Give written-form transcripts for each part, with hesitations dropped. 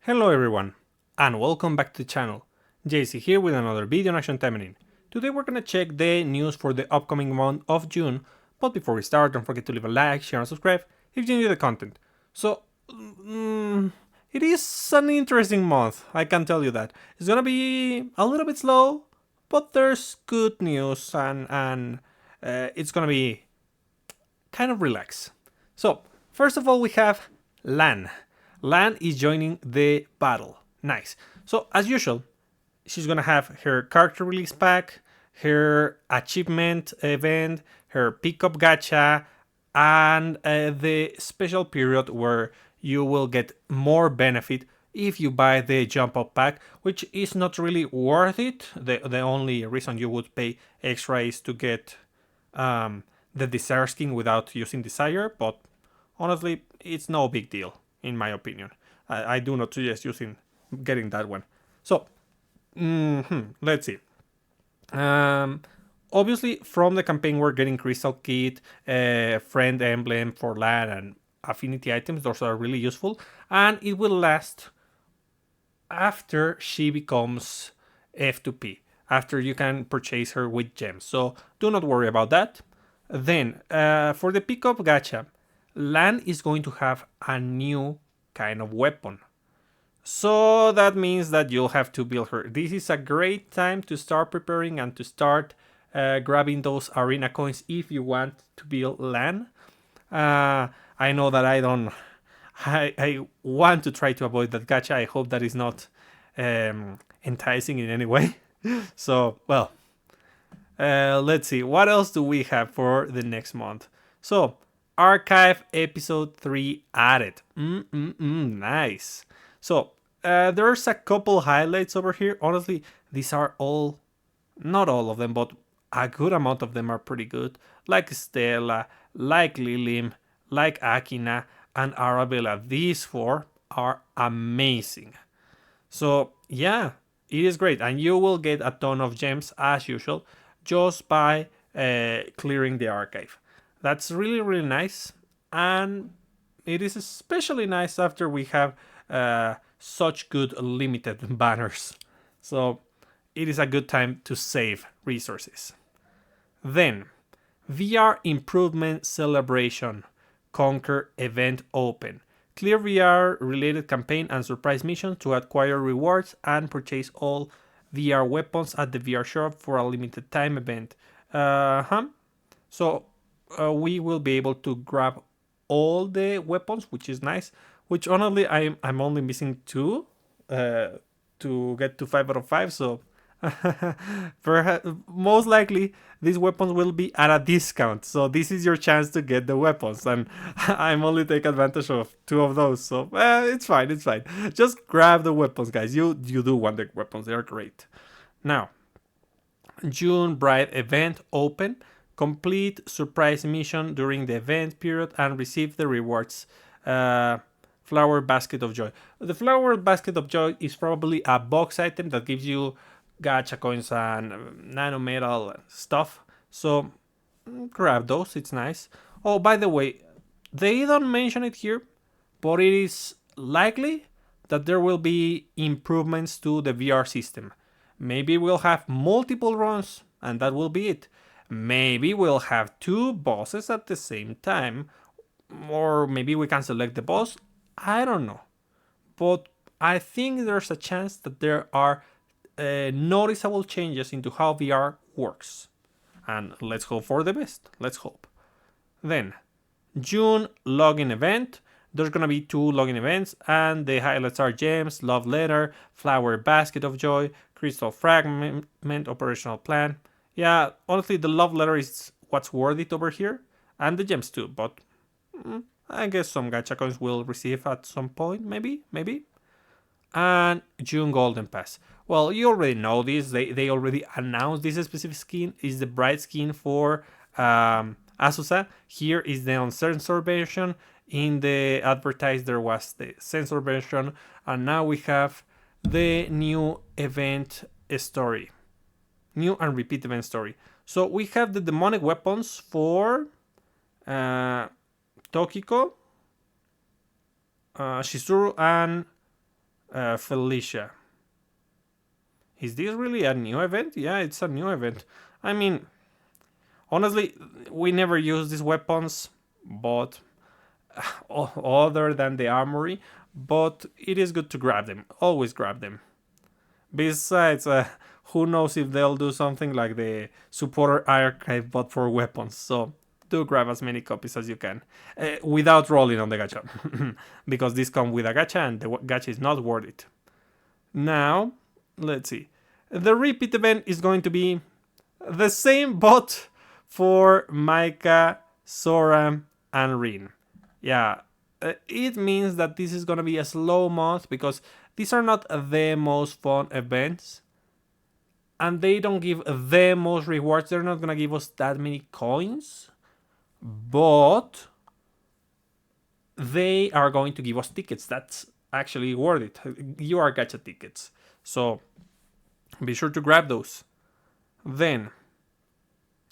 Hello everyone, and welcome back to the channel. JC here with another video on Action Taimanin. Today we're gonna check the news for the upcoming month of June, but before we start, don't forget to leave a like, share and subscribe if you enjoy the content. So, it is an interesting month, I can tell you that. It's gonna be a little bit slow, but there's good news and it's gonna be kind of relaxed. So, first of all we have Lan. Lan is joining the battle. Nice. So, as usual, she's gonna have her character release pack, her achievement event, her pickup gacha, and the special period where you will get more benefit if you buy the jump up pack, which is not really worth it. The only reason you would pay extra is to get the desire skin without using desire, but honestly, it's no big deal in my opinion. I do not suggest getting that one. So, let's see. Obviously, from the campaign, we're getting Crystal Kit, Friend Emblem for Lan, and Affinity items. Those are really useful, and it will last after she becomes F2P, after you can purchase her with gems. So, do not worry about that. Then, for the pickup gacha, Lan is going to have a new kind of weapon. So that means that you'll have to build her. This is a great time to start preparing and to start grabbing those arena coins if you want to build Lan. I know that I want to try to avoid that gacha. I hope that is not enticing in any way. So, well, let's see. What else do we have for the next month? So, Archive Episode 3 added. Nice. So, there's a couple highlights over here. Honestly, these are all, not all of them, but a good amount of them are pretty good. Like Stella, like Lilim, like Akina, and Arabella. These four are amazing. So, yeah, it is great. And you will get a ton of gems, as usual, just by clearing the archive. That's really, really nice. And it is especially nice after we have such good limited banners. So it is a good time to save resources. Then, VR Improvement Celebration. Conquer Event Open. Clear VR related campaign and surprise mission to acquire rewards and purchase all VR weapons at the VR shop for a limited time event. So we will be able to grab all the weapons, which is nice. Which honestly, I'm only missing 2 to get to 5 out of 5. So most likely these weapons will be at a discount. So this is your chance to get the weapons, and I'm only taking advantage of 2 of those. So it's fine. It's fine. Just grab the weapons, guys. You do want the weapons. They are great. Now, June Bride event open. Complete surprise mission during the event period and receive the rewards. Flower Basket of Joy. The Flower Basket of Joy is probably a box item that gives you gacha coins and nanometal stuff. So grab those, it's nice. Oh, by the way, they don't mention it here, but it is likely that there will be improvements to the VR system. Maybe we'll have multiple runs, and that will be it. Maybe we'll have 2 bosses at the same time, or maybe we can select the boss. I don't know, but I think there's a chance that there are noticeable changes into how VR works, and let's hope for the best. Let's hope. Then, June login event. There's gonna be 2 login events, and the highlights are gems, love letter, flower basket of joy, crystal fragment, operational plan. Yeah, honestly, the love letter is what's worth it over here, and the gems too, but I guess some gacha coins will receive at some point, maybe. And June Golden Pass. Well, you already know this. They already announced this specific skin is the bright skin for Asusa. Here is the uncensored version. In the advertise there was the censored version, and now we have the new event story. New and repeat event story. So we have the demonic weapons for Tokiko, Shizuru, and Felicia. Is this really a new event? Yeah, it's a new event. I mean, honestly, we never use these weapons, but other than the armory, but it is good to grab them. Always grab them. Besides, who knows if they'll do something like the supporter archive but for weapons. So do grab as many copies as you can without rolling on the gacha, because this comes with a gacha and the gacha is not worth it. Now, let's see. The repeat event is going to be the same but for Micah, Sora, and Rin. Yeah, it means that this is gonna be a slow month because these are not the most fun events, and they don't give the most rewards. They're not gonna give us that many coins, but they are going to give us tickets. That's actually worth it. You are gacha tickets, so be sure to grab those. Then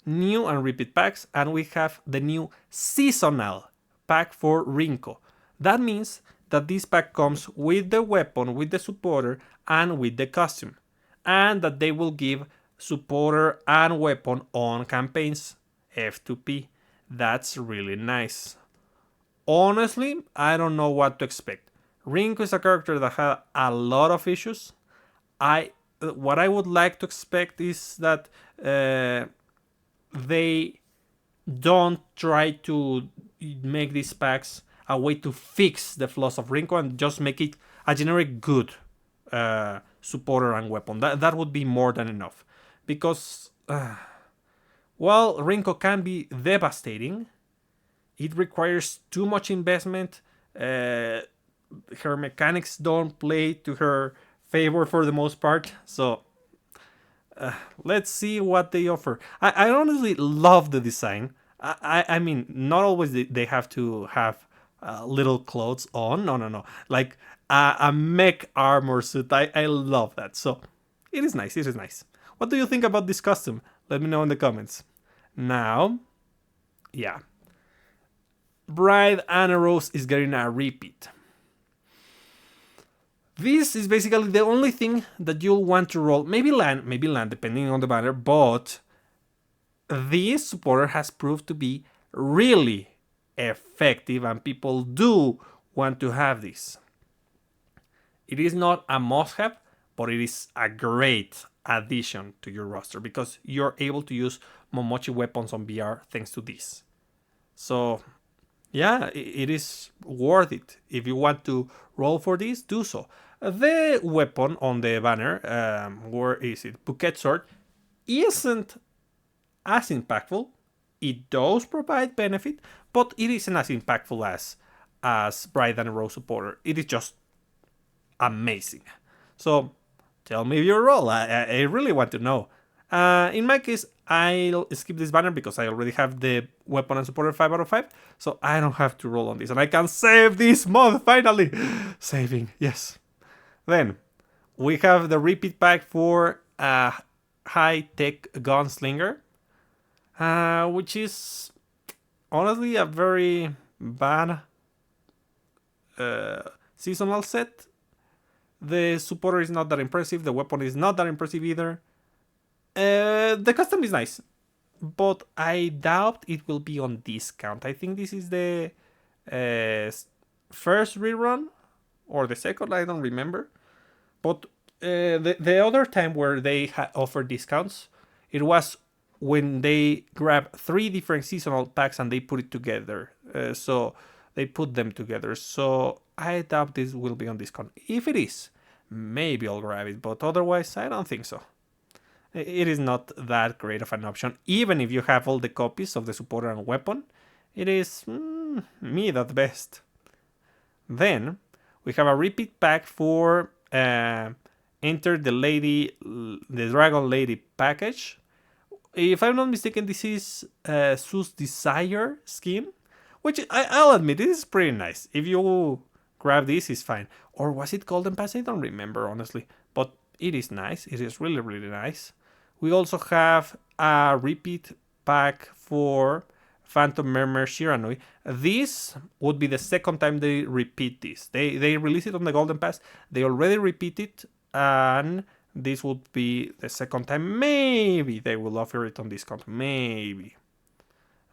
new and repeat packs, and we have the new seasonal pack for Rinko. That means that this pack comes with the weapon, with the supporter, and with the costume, and that they will give supporter and weapon on campaigns F2P. That's really nice. Honestly, I don't know what to expect. Rinko is a character that had a lot of issues. What I would like to expect is that they don't try to make these packs a way to fix the flaws of Rinko and just make it a generic good supporter and weapon. That would be more than enough. Because, well, Rinko can be devastating. It requires too much investment. Her mechanics don't play to her favor for the most part. So, let's see what they offer. I honestly love the design. I mean, not always they have to have little clothes on. No. Like a mech armor suit. I love that. So it is nice. It is nice. What do you think about this costume? Let me know in the comments. Now, yeah. Bride and Rose is getting a repeat. This is basically the only thing that you'll want to roll. Maybe land, depending on the banner, but this supporter has proved to be really effective and people do want to have this. It is not a must-have, but it is a great addition to your roster because you're able to use Momochi weapons on BR thanks to this. So, yeah, it is worth it. If you want to roll for this, do so. The weapon on the banner, where is it? Bouquet Sword, isn't as impactful. It does provide benefit, but it isn't as impactful as Bride and Rose supporter. It is just amazing. So tell me your roll. I really want to know. In my case, I'll skip this banner because I already have the weapon and supporter 5 out of 5. So I don't have to roll on this. And I can save this month, finally. Saving, yes. Then, we have the repeat pack for high-tech gunslinger. Which is honestly a very bad seasonal set. The supporter is not that impressive. The weapon is not that impressive either. The custom is nice, but I doubt it will be on discount. I think this is the first rerun or the second, I don't remember. But the other time where they offered discounts, it was when they grab 3 different seasonal packs and they put it together. So they put them together. So I doubt this will be on discount. If it is, maybe I'll grab it, but otherwise I don't think so. It is not that great of an option. Even if you have all the copies of the supporter and weapon, it is mid at best. Then we have a repeat pack for Enter the Dragon Lady package. If I'm not mistaken, this is Sue's Desire skin, which I'll admit it is pretty nice. If you grab this, it's fine. Or was it Golden Pass? I don't remember, honestly. But it is nice. It is really, really nice. We also have a repeat pack for Phantom Murmur Shiranui. This would be the second time they repeat this. They release it on the Golden Pass. They already repeat it, and this would be the second time. Maybe they will offer it on discount. Maybe.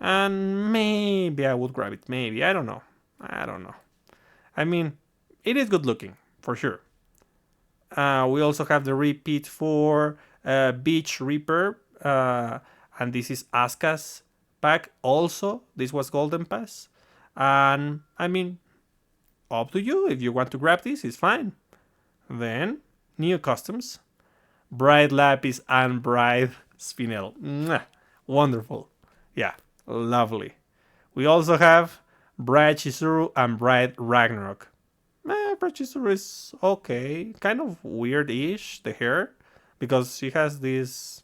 And maybe I would grab it. Maybe. I don't know. I mean, it is good looking, for sure. We also have the repeat for Beach Reaper. And this is Asuka's pack. Also, this was Golden Pass. And, I mean, up to you. If you want to grab this, it's fine. Then, new customs. Bright Lapis and Bright Spinel. Mwah. Wonderful. Yeah, lovely. We also have Bright Chizuru and Bright Ragnarok. Bright Chizuru is okay. Kind of weird-ish, the hair. Because she has this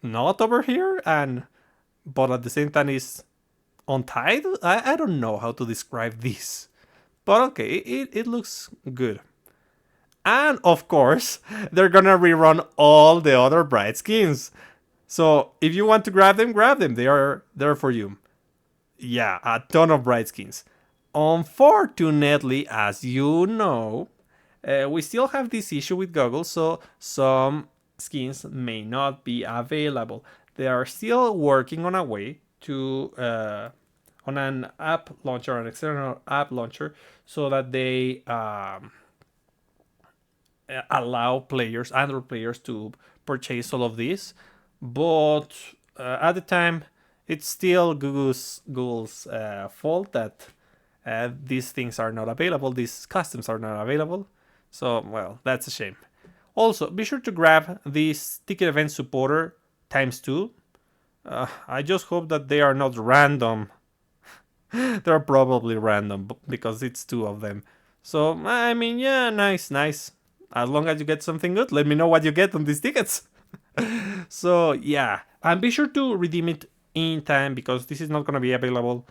knot over here, but at the same time is untied. I don't know how to describe this. But okay, it looks good. And of course, they're gonna rerun all the other Bright skins. So if you want to grab them, grab them. They are there for you. Yeah, a ton of Bright skins. Unfortunately, as you know, we still have this issue with Google, so some skins may not be available. They are still working on a way to on an app launcher, an external app launcher, so that they allow players, Android players, to purchase all of this. But at the time, it's still Google's fault that these things are not available. These customs are not available. So, well, that's a shame. Also, be sure to grab this Ticket Event Supporter ×2. I just hope that they are not random. They're probably random because it's 2 of them. So, I mean, yeah, nice. As long as you get something good, let me know what you get on these tickets. So, yeah. And be sure to redeem it in time because this is not going to be available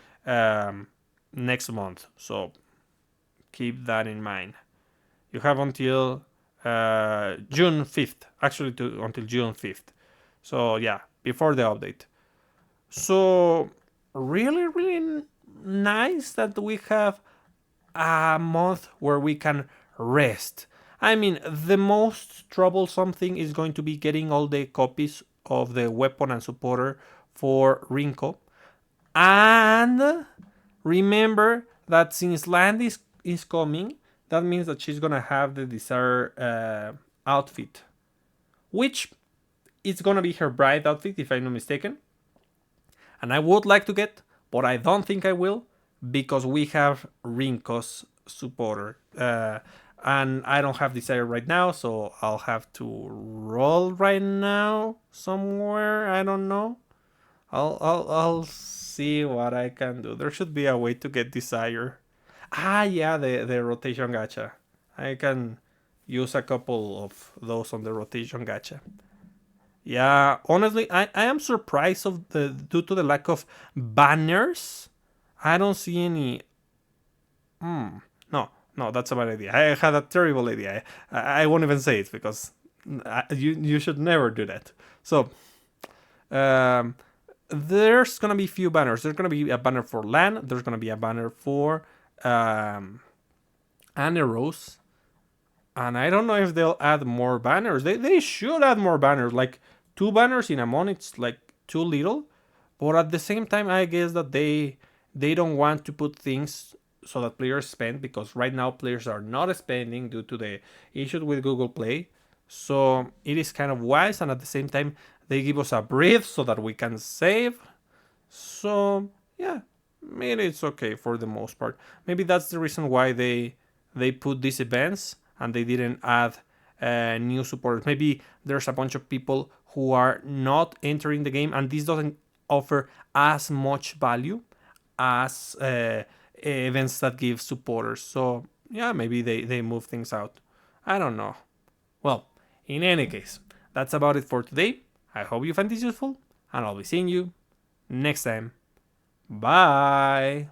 next month. So, keep that in mind. You have until June 5th. Actually, until June 5th. So, yeah, before the update. So, really nice that we have a month where we can rest. I mean, the most troublesome thing is going to be getting all the copies of the weapon and supporter for Rinko. And remember that since Land is coming, that means that she's gonna have the desired outfit, which is gonna be her bride outfit, if I'm not mistaken. And I would like to get, but I don't think I will, because we have Rinko's supporter. And I don't have desire right now, so I'll have to roll right now somewhere. I don't know. I'll see what I can do. There should be a way to get desire. Yeah, the rotation gacha. I can use a couple of those on the rotation gacha. Yeah, honestly, I am surprised due to the lack of banners. I don't see any. No, that's a bad idea. I had a terrible idea. I won't even say it because you should never do that. So, there's gonna be few banners. There's gonna be a banner for Lan. There's gonna be a banner for Anne Rose. And I don't know if they'll add more banners. They should add more banners. Like 2 banners in a month, it's like too little. But at the same time, I guess that they don't want to put things so that players spend, because right now players are not spending due to the issues with Google Play. So it is kind of wise, and at the same time they give us a breathe so that we can save. So yeah, maybe it's okay for the most part. Maybe that's the reason why they put these events and they didn't add new supporters. Maybe there's a bunch of people who are not entering the game, and this doesn't offer as much value as events that give supporters. So yeah, maybe they move things out. I don't know. Well, in any case, that's about it for today. I hope you find this useful, and I'll be seeing you next time. Bye.